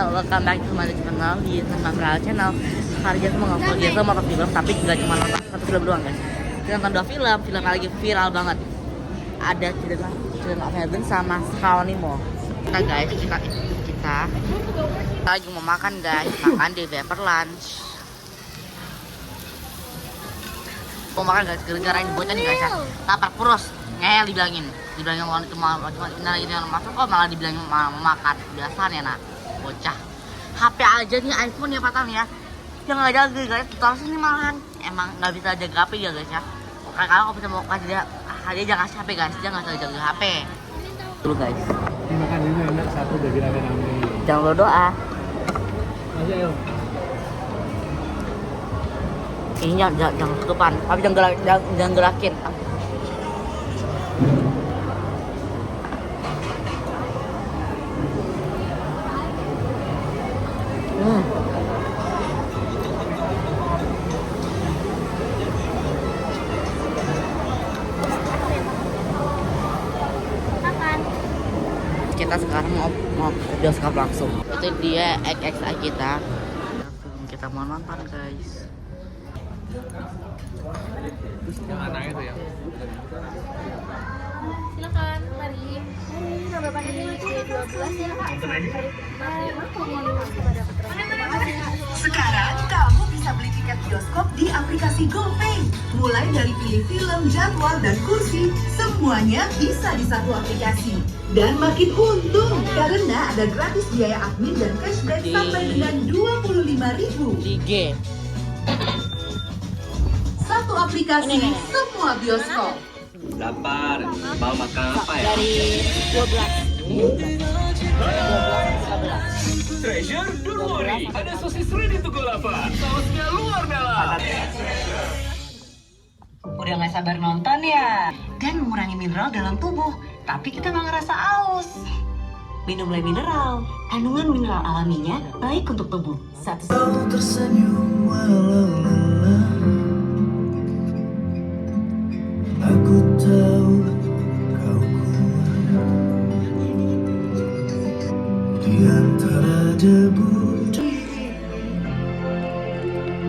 welcome back to my channel di Sanmam Channel. Hari ini mau ngevlog ya sama film, tapi nggak cuma nonton satu film doang guys. Kita nonton 2 film yang lagi viral banget. Ada Children of Heaven sama Scalanimo. Kita guys, kita lagi mau makan guys, makan di Vapor Lunch. Mau makan guys, gara-gara ini bocah nih guys ya, tapak purus, ngeyel dibilangin mau itu mau cuma lagi yang masuk kok malah dibilangin mau makan. Biasanya nak bocah HP aja nih iPhone ya patah ya, yang nggak jaga guys, terus ini malahan emang nggak bisa jaga HP ya guys ya. Kalau bisa mau kasih dia jangan kasih HP guys, dia nggak bisa jaga HP dulu guys. Ini makan ini enak satu udah rame-rame. Jangan berdoa. Ayo ayo. Ini jangan tutupan, tapi jangan gerakin. Kita sekarang mau ke bioskop langsung. Itu dia XXA kita. Kita mau nonton guys. Yang anak itu ya. Silakan, mari. Nomor panggil C12 ya, Kak. Sekarang kamu bisa beli tiket bioskop di aplikasi GoPay. Mulai dari pilih film, jadwal, dan kursi, semuanya bisa di satu aplikasi. Dan makin untung karena ada gratis biaya admin dan cashback sampai dengan 25.000. Di G. Satu aplikasi, semua bioskop. Lapar, mau makan apa ya? Dari 12. Treasure, don't worry. Ada sosis ready to go lapar. Sausnya luar dalam. Udah gak sabar nonton ya? Dan mengurangi mineral dalam tubuh, tapi kita gak ngerasa aus. Minumlah mineral, kandungan mineral alaminya baik untuk tubuh. Kau tersenyum walau lelah. Aku tahu kau kuat di antara debu.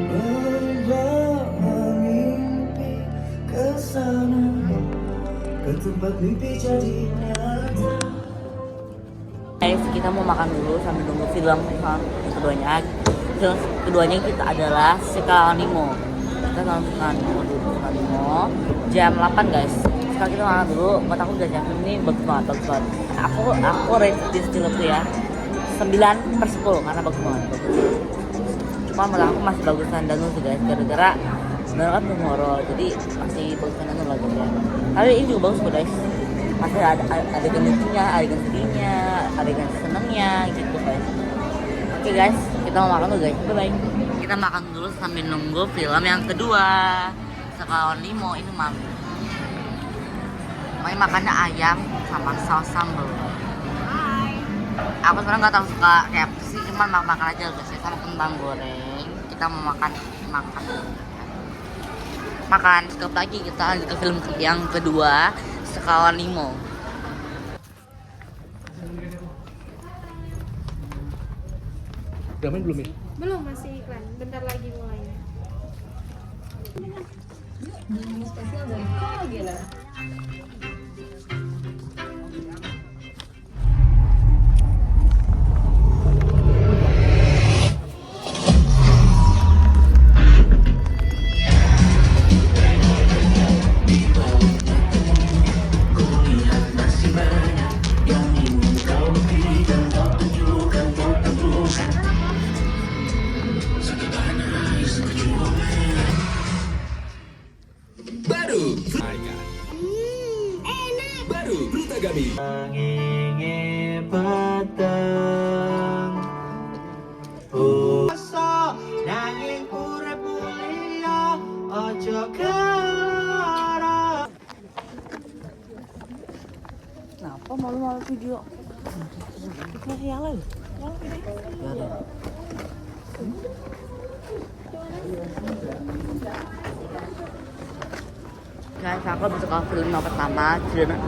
Membawa mimpi ke sana, ke tempat mimpi jadi nyata. Guys, kita mau makan dulu sambil nunggu film keduanya. Film keduanya kita adalah Scalanimo. Kita nonton Scalanimo jam 8 guys. Sekarang kita makan dulu. Buat aku udah jam ini bagus banget. Aku rate di film tuh ya 9/10 karena bagus banget. Cuma menurut aku masih bagusan Danau sih guys, gara-gara Danau kan belum horor, jadi masih bagusan Danau lah guys ya. Tapi ini juga bagus guys. Masih ada adegan lucunya, adegan sedihnya, adegan senengnya gitu guys. Oke guys, kita mau makan dulu guys. Bye bye. Kita makan dulu sambil nunggu film yang kedua. Scalanimo ini makannya ayam sama saus sambal. Aku sebenarnya nggak terlalu suka kayak sih, cuman makan aja guys ya, sama kentang goreng. Kita mau makan skip lagi, kita lanjut ke film yang kedua, Scalanimo. Udah main belum ya? Belum, masih iklan. Bentar lagi mulainya. Spesial dari Kogela. Baru Brutagami. Ngingi peteng Asa nanging urip mulia aja kara. Kenapa malu-malu video? Masih yang lain? Gak ada. Guys, aku bisa ke film yang pertama, Children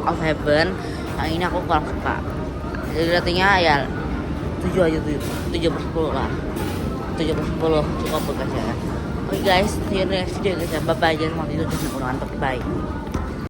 of Heaven. Yang ini aku kurang suka. Jadi ratingnya ya 7 aja, 7/10 lah. 7/10 cukup bekas ya. Oke guys, see you next video guys ya. Bye bye, jangan mau tidur, jangan mantap, bye.